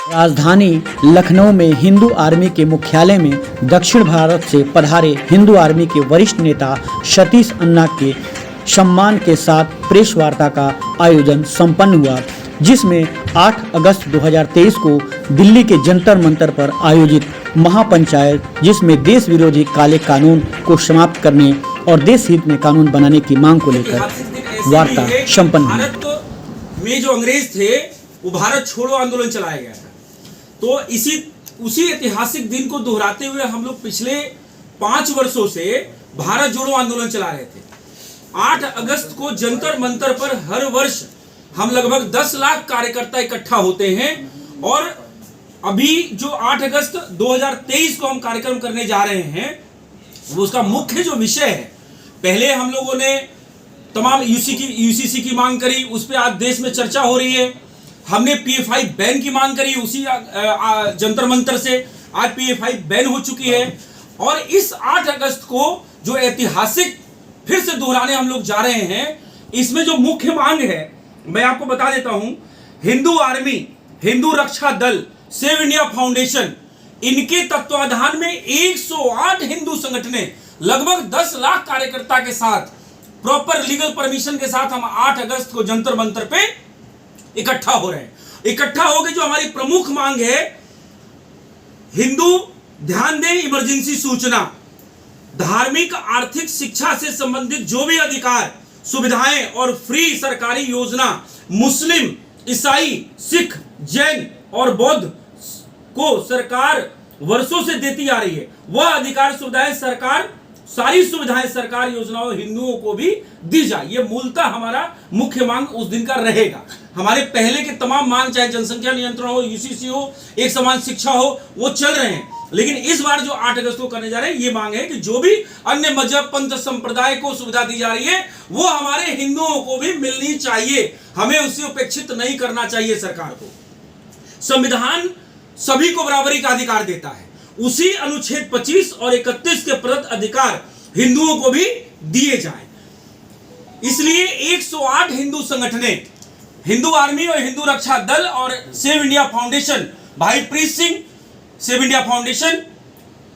राजधानी लखनऊ में हिंदू आर्मी के मुख्यालय में दक्षिण भारत से पधारे हिंदू आर्मी के वरिष्ठ नेता सतीश अन्ना के सम्मान के साथ प्रेस वार्ता का आयोजन संपन्न हुआ, जिसमें 8 अगस्त 2023 को दिल्ली के जंतर मंतर पर आयोजित महापंचायत, जिसमें देश विरोधी काले कानून को समाप्त करने और देश हित में कानून बनाने की मांग को लेकर वार्ता संपन्न हुई। भारत में जो अंग्रेज थे वो भारत छोड़ो आंदोलन चलाया गया था, तो उसी ऐतिहासिक दिन को दोहराते हुए हम लोग पिछले 5 वर्षों से भारत जोड़ो आंदोलन चला रहे थे। 8 अगस्त को जंतर मंतर पर हर वर्ष हम लगभग 10 लाख कार्यकर्ता इकट्ठा होते हैं और अभी जो 8 अगस्त 2023 को हम कार्यक्रम करने जा रहे हैं वो उसका मुख्य जो विषय है, पहले हम लोगों ने तमाम यूसीसी की मांग करी, उस पर आज देश में चर्चा हो रही है। हमने पीएफआई बैन की मांग करी उसी जंतर मंतर से, आज पीएफआई बैन हो चुकी है। और इस 8 अगस्त को जो ऐतिहासिक फिर से दोहराने हम लोग जा रहे हैं, इसमें जो मुख्य मांग है मैं आपको बता देता हूं। हिंदू आर्मी, हिंदू रक्षा दल, सेव इंडिया फाउंडेशन, इनके तत्वाधान में 108 हिंदू संगठनें लगभग 10 लाख कार्यकर्ता के साथ प्रॉपर लीगल परमिशन के साथ हम 8 अगस्त को जंतर मंतर पे इकट्ठा हो रहे हैं। इकट्ठा होकर जो हमारी प्रमुख मांग है, हिंदू ध्यान दें, इमरजेंसी सूचना, धार्मिक आर्थिक शिक्षा से संबंधित जो भी अधिकार सुविधाएं और फ्री सरकारी योजना मुस्लिम, ईसाई, सिख, जैन और बौद्ध को सरकार वर्षों से देती आ रही है, वह अधिकार सुविधाएं सरकार, सारी सुविधाएं सरकार योजनाओं हिंदुओं को भी दी जाए। ये मूलतः हमारा मुख्य मांग उस दिन का रहेगा। हमारे पहले के तमाम मांग, चाहे जनसंख्या नियंत्रण हो, यूसीसी हो, एक समान शिक्षा हो, वो चल रहे हैं, लेकिन इस बार जो 8 अगस्त को करने जा रहे हैं, ये मांग है कि जो भी अन्य मजहब, पंथ, संप्रदाय को सुविधा दी जा रही है वो हमारे हिंदुओं को भी मिलनी चाहिए। हमें उससे उपेक्षित नहीं करना चाहिए सरकार को। संविधान सभी को बराबरी का अधिकार देता है, उसी अनुच्छेद 25 और 31 के प्रदत्त अधिकार हिंदुओं को भी दिए जाए। इसलिए 108 हिंदू संगठनें, हिंदू आर्मी और हिंदू रक्षा दल और सेव इंडिया फाउंडेशन, भाई Preet Singh save India foundation,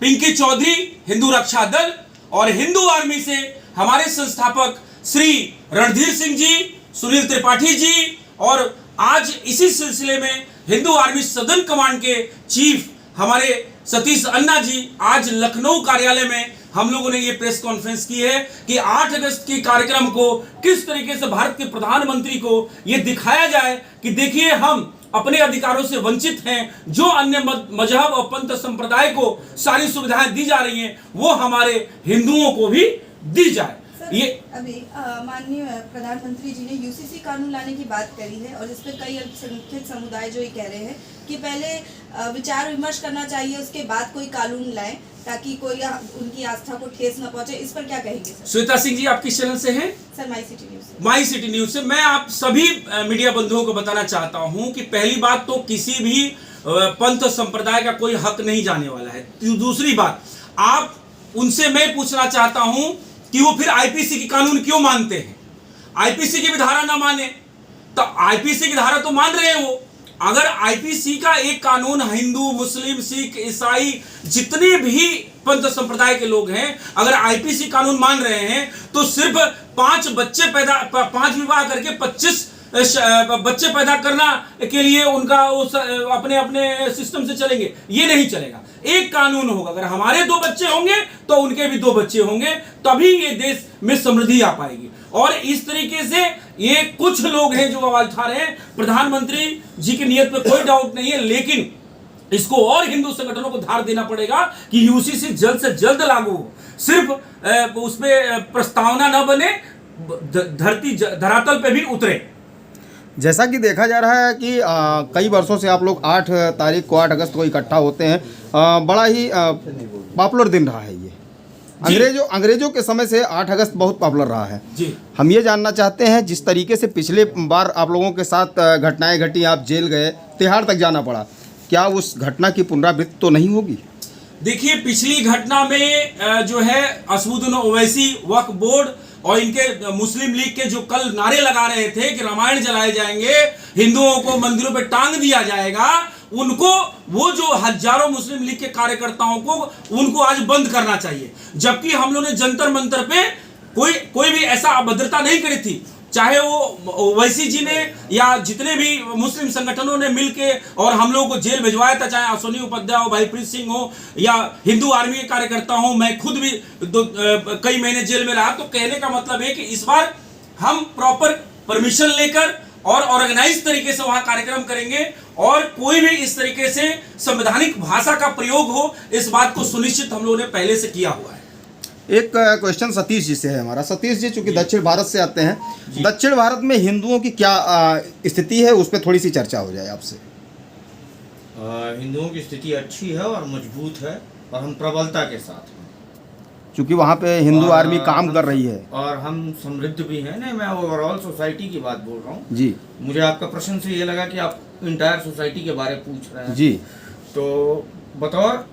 Pinki Chaudhary Hindu Raksha Dal और हिंदू आर्मी से हमारे संस्थापक श्री रणधीर सिंह जी, सुनील त्रिपाठी जी, और आज इसी सिलसिले में हिंदू आर्मी सदर्न कमांड के चीफ हमारे सतीश अन्ना जी, आज लखनऊ कार्यालय में हम लोगों ने ये प्रेस कॉन्फ्रेंस की है कि 8 अगस्त के कार्यक्रम को किस तरीके से भारत के प्रधानमंत्री को ये दिखाया जाए कि देखिए हम अपने अधिकारों से वंचित हैं, जो अन्य मजहब और पंथ संप्रदाय को सारी सुविधाएं दी जा रही हैं वो हमारे हिंदुओं को भी दी जाए। ये अभी माननीय प्रधानमंत्री जी ने यूसीसी कानून लाने की बात करी है और इस पर कई अल्पसंख्यक समुदाय जो ये कह रहे हैं कि पहले विचार विमर्श करना चाहिए, उसके बाद कोई कानून लाएं ताकि कोई उनकी आस्था को ठेस न पहुंचे। इस पर क्या कहेंगे सर? श्वेता सिंह जी, आप किस चैनल से हैं? सर, माई सिटी न्यूज से। माई सिटी न्यूज से। मैं आप सभी मीडिया बंधुओं को बताना चाहता हूं कि पहली बात तो किसी भी पंथ संप्रदाय का कोई हक नहीं जाने वाला है। दूसरी बात, आप उनसे मैं पूछना चाहता हूं कि वो फिर आईपीसी की कानून क्यों मानते हैं? आईपीसी की भी धारा ना माने तो आईपीसी की धारा तो मान रहे हैं वो। अगर आईपीसी का एक कानून हिंदू, मुस्लिम, सिख, ईसाई, जितने भी पंथ संप्रदाय के लोग हैं, अगर आईपीसी कानून मान रहे हैं तो सिर्फ 5 विवाह करके 25 बच्चे पैदा करना के लिए उनका अपने अपने सिस्टम से चलेंगे, ये नहीं चलेगा। एक कानून होगा, अगर हमारे 2 बच्चे होंगे तो उनके भी 2 बच्चे होंगे, तभी ये देश में समृद्धि आ पाएगी। और इस तरीके से ये कुछ लोग हैं जो आवाज उठा रहे हैं, प्रधानमंत्री जी की नीयत पे कोई डाउट नहीं है, लेकिन इसको और हिंदू संगठनों को धार देना पड़ेगा कि यूसीसी जल्द से जल्द लागू हो। सिर्फ उस पे प्रस्तावना न बने, धरातल पे भी उतरे। जैसा कि देखा जा रहा है कि कई वर्षों से आप लोग 8 अगस्त को इकट्ठा होते हैं, बड़ा ही पॉपुलर दिन रहा है ये। अंग्रेजों के समय से 8 अगस्त बहुत पॉपुलर रहा है जी। हम ये जानना चाहते हैं, जिस तरीके से पिछले बार आप लोगों के साथ घटनाएं घटी, आप जेल गए, तिहाड़ तक जाना पड़ा, क्या उस घटना की पुनरावृत्ति तो नहीं होगी? देखिए, पिछली घटना में जो है असदुद्दीन ओवैसी, वक्फ बोर्ड और इनके मुस्लिम लीग के जो कल नारे लगा रहे थे कि रामायण जलाए जाएंगे, हिंदुओं को मंदिरों पे टांग दिया जाएगा, उनको, वो जो हजारों मुस्लिम लीग के कार्यकर्ताओं को, उनको आज बंद करना चाहिए। जबकि हम लोगों ने जंतर मंतर पे कोई भी ऐसा अभद्रता नहीं करी थी, चाहे वो ओवैसी जी ने या जितने भी मुस्लिम संगठनों ने मिलके और हम लोगों को जेल भिजवाया था, चाहे अश्विनी उपाध्याय हो, भाईप्रीत सिंह हो या हिंदू आर्मी के कार्यकर्ता हो। मैं खुद भी कई महीने जेल में रहा। तो कहने का मतलब है कि इस बार हम प्रॉपर परमिशन लेकर और ऑर्गेनाइज तरीके से वहां कार्यक्रम करेंगे और कोई भी इस तरीके से संवैधानिक भाषा का प्रयोग हो, इस बात को सुनिश्चित हम लोगों ने पहले से किया हुआ है। एक क्वेश्चन सतीश जी से है हमारा। सतीश जी चूंकि दक्षिण भारत से आते हैं, दक्षिण भारत में हिंदुओं की क्या स्थिति है, उस पर थोड़ी सी चर्चा हो जाए आपसे। हिंदुओं की स्थिति अच्छी है और मजबूत है और हम प्रबलता के साथ हैं, चूंकि वहाँ पे हिंदू और आर्मी काम कर रही है और हम समृद्ध भी हैं। नहीं, मैं ओवरऑल सोसाइटी की बात बोल रहा हूँ जी। मुझे आपका प्रश्न से ये लगा कि आप इंटायर सोसाइटी के बारे में पूछ रहे हैं जी। तो बतौर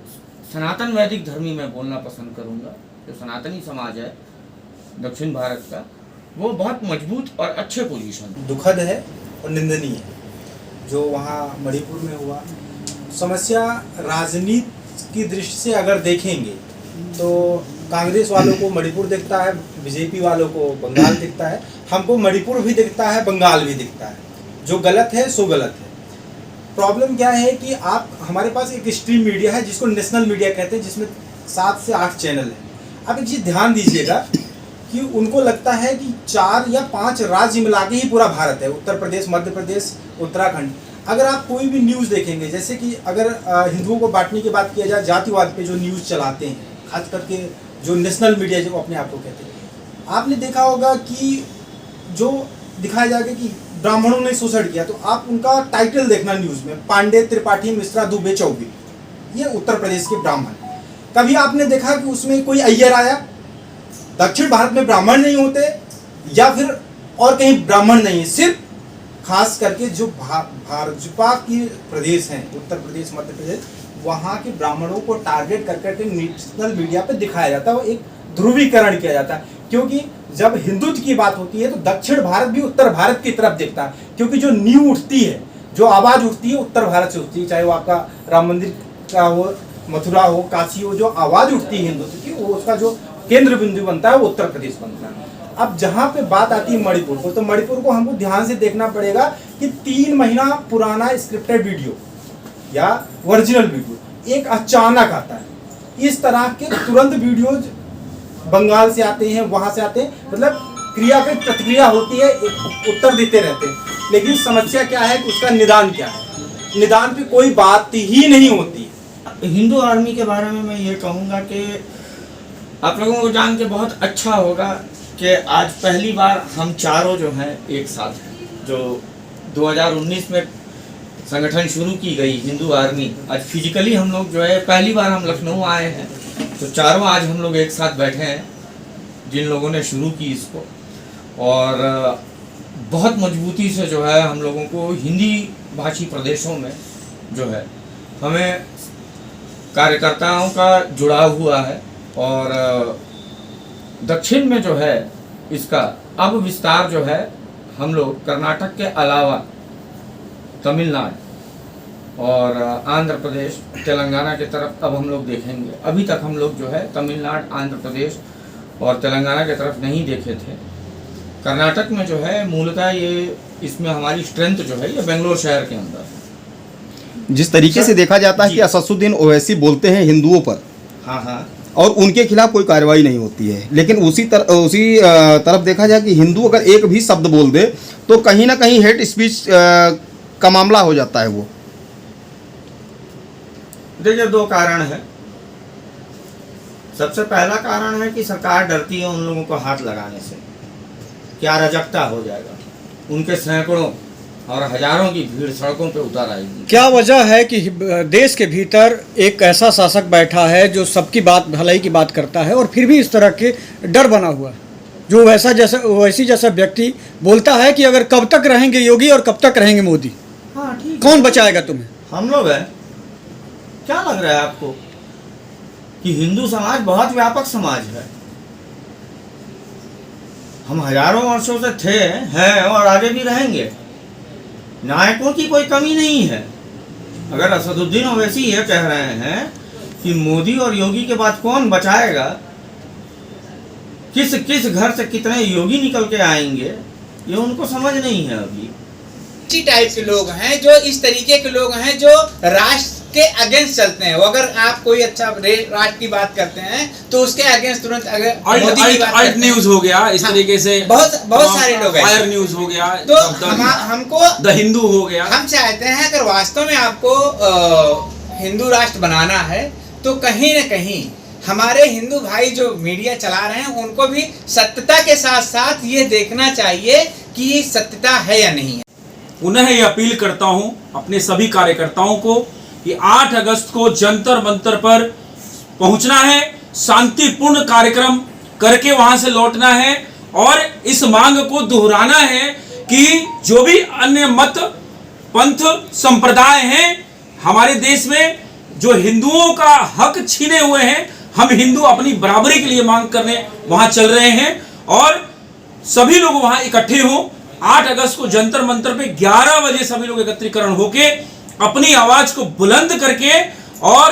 सनातन वैदिक धर्मी मैं बोलना पसंद करूँगा। जो सनातनी समाज है दक्षिण भारत का, वो बहुत मजबूत और अच्छे पोजीशन है। दुखद है और निंदनीय है जो वहाँ मणिपुर में हुआ। समस्या राजनीति की दृष्टि से अगर देखेंगे तो कांग्रेस वालों को मणिपुर दिखता है, बीजेपी वालों को बंगाल दिखता है, हमको मणिपुर भी दिखता है, बंगाल भी दिखता है। जो गलत है सो गलत है। प्रॉब्लम क्या है कि आप, हमारे पास एक स्ट्रीम मीडिया है जिसको नेशनल मीडिया कहते हैं, जिसमें 7 से 8 चैनल हैं। आप एक चीज़ ध्यान दीजिएगा कि उनको लगता है कि 4 या 5 राज्य मिला के ही पूरा भारत है, उत्तर प्रदेश, मध्य प्रदेश, उत्तराखंड। अगर आप कोई भी न्यूज़ देखेंगे, जैसे कि अगर हिंदुओं को बांटने की बात किया जाए, जातिवाद पे जो न्यूज़ चलाते हैं, खास करके जो नेशनल मीडिया जो अपने आप को कहते हैं, आपने देखा होगा कि जो दिखाया जाएगा कि ब्राह्मणों ने शोषण किया, तो आप उनका टाइटल देखना न्यूज़ में, पांडे, त्रिपाठी, मिश्रा, दुबे, चौबे, ये उत्तर प्रदेश के ब्राह्मण। कभी आपने देखा कि उसमें कोई अय्यर आया? दक्षिण भारत में ब्राह्मण नहीं होते या फिर और कहीं ब्राह्मण नहीं है, सिर्फ खास करके जो भाजपा के प्रदेश हैं, उत्तर प्रदेश, मध्य प्रदेश, वहाँ के ब्राह्मणों को टारगेट कर करके नेशनल मीडिया पे दिखाया जाता है। वो एक ध्रुवीकरण किया जाता है, क्योंकि जब हिंदुत्व की बात होती है तो दक्षिण भारत भी उत्तर भारत की तरफ देखता है, क्योंकि जो नींव उठती है, जो आवाज़ उठती है, उत्तर भारत से उठती है। चाहे वो आपका राम मंदिर का हो, मथुरा हो, काशी हो, जो आवाज़ उठती है हिंदुत्व की, वो उसका जो केंद्र बिंदु बनता है वो उत्तर प्रदेश बनता है। अब जहाँ पे बात आती है मणिपुर को, तो मणिपुर को हमको ध्यान से देखना पड़ेगा कि 3 महीना पुराना स्क्रिप्टेड वीडियो या ओरिजिनल वीडियो एक अचानक आता है। इस तरह के तुरंत वीडियोज बंगाल से आते हैं, वहाँ से आते हैं, मतलब क्रिया पे प्रतिक्रिया होती है, उत्तर देते रहते हैं। लेकिन समस्या क्या है कि उसका निदान क्या है? निदान पे कोई बात ही नहीं होती। हिंदू आर्मी के बारे में मैं ये कहूँगा कि आप लोगों को जान के बहुत अच्छा होगा कि आज पहली बार हम चारों जो हैं एक साथ हैं। जो 2019 में संगठन शुरू की गई हिंदू आर्मी, आज फिजिकली हम लोग जो है पहली बार हम लखनऊ आए हैं, तो चारों आज हम लोग एक साथ बैठे हैं जिन लोगों ने शुरू की इसको। और बहुत मजबूती से जो है हम लोगों को हिंदी भाषी प्रदेशों में जो है हमें कार्यकर्ताओं का जुड़ाव हुआ है। और दक्षिण में जो है इसका अब विस्तार जो है हम लोग कर्नाटक के अलावा तमिलनाडु और आंध्र प्रदेश, तेलंगाना की तरफ अब हम लोग देखेंगे। अभी तक हम लोग जो है तमिलनाडु, आंध्र प्रदेश और तेलंगाना की तरफ नहीं देखे थे। कर्नाटक में जो है मूलतः ये, इसमें हमारी स्ट्रेंथ जो है ये बेंगलोर शहर के अंदर है। जिस तरीके से देखा जाता है कि असदुद्दीन ओवैसी बोलते हैं हिंदुओं पर, हाँ हाँ, और उनके खिलाफ कोई कार्रवाई नहीं होती है, लेकिन उसी तरफ देखा जाए कि हिंदू अगर एक भी शब्द बोल दे तो कहीं ना कहीं हेट स्पीच का मामला हो जाता है। वो देखिए, 2 कारण है। सबसे पहला कारण है कि सरकार डरती है उन लोगों को हाथ लगाने से, क्या अराजकता हो जाएगा, उनके सैकड़ों और हजारों की भीड़ सड़कों पे उतर आएगी। क्या वजह है कि देश के भीतर एक ऐसा शासक बैठा है जो सबकी बात, भलाई की बात करता है, और फिर भी इस तरह के डर बना हुआ है, जो वैसी जैसा व्यक्ति बोलता है कि अगर कब तक रहेंगे योगी और कब तक रहेंगे मोदी, हाँ ठीक, कौन बचाएगा तुम्हें? हम लोग हैं। क्या लग रहा है आपको कि हिंदू समाज बहुत व्यापक समाज है? हम हजारों वर्षों से थे, हैं और आगे भी रहेंगे। नायकों की कोई कमी नहीं है। अगर असदुद्दीन ओवैसी ये कह रहे हैं कि मोदी और योगी के बाद कौन बचाएगा, किस किस घर से कितने योगी निकल के आएंगे, ये उनको समझ नहीं है अभी। इसी टाइप के लोग हैं, जो इस तरीके के लोग हैं जो राष्ट्र के अगेंस्ट चलते हैं। वो अगर आप कोई अच्छा राष्ट्र की बात करते हैं तो उसके अगेंस्ट तुरंत अगर मोदी की बात अल्ट न्यूज हो गया इस तरीके से, बहुत सारे लोग हैं। फायर न्यूज हो गया, तो हमको द हिंदू हो गया। हम चाहते हैं अगर वास्तव में आपको हिंदू राष्ट्र बनाना है तो कहीं न कहीं हमारे हिंदू भाई जो मीडिया चला रहे हैं उनको भी सत्यता के साथ साथ ये देखना चाहिए कि ये सत्यता है या नहीं है। उन्हें ये अपील करता हूं अपने सभी कार्यकर्ताओं को कि 8 अगस्त को जंतर मंतर पर पहुंचना है, शांतिपूर्ण कार्यक्रम करके वहां से लौटना है और इस मांग को दोहराना है कि जो भी अन्य मत पंथ संप्रदाय हैं हमारे देश में, जो हिंदुओं का हक छीने हुए हैं, हम हिंदू अपनी बराबरी के लिए मांग करने वहां चल रहे हैं और सभी लोग वहां इकट्ठे हों। 8 अगस्त को जंतर मंतर पे 11 बजे सभी लोग एकत्रीकरण होके अपनी आवाज को बुलंद करके और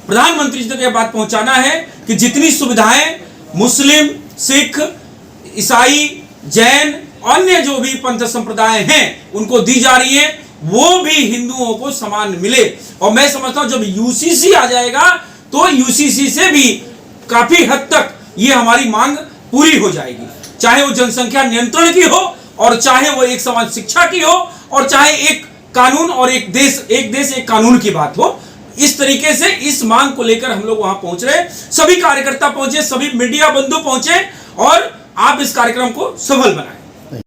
प्रधानमंत्री जी तक यह बात पहुंचाना है कि जितनी सुविधाएं मुस्लिम, सिख, ईसाई, जैन, अन्य जो भी पंथ संप्रदाय हैं उनको दी जा रही है वो भी हिंदुओं को समान मिले। और मैं समझता हूं जब यूसीसी आ जाएगा तो यूसीसी से भी काफी हद तक ये हमारी मांग पूरी हो जाएगी, चाहे वो जनसंख्या नियंत्रण की हो और चाहे वो एक समान शिक्षा की हो और चाहे एक कानून और एक देश एक कानून की बात हो। इस तरीके से इस मांग को लेकर हम लोग वहां पहुंच रहे, सभी कार्यकर्ता पहुंचे, सभी मीडिया बंधु पहुंचे और आप इस कार्यक्रम को सफल बनाएं।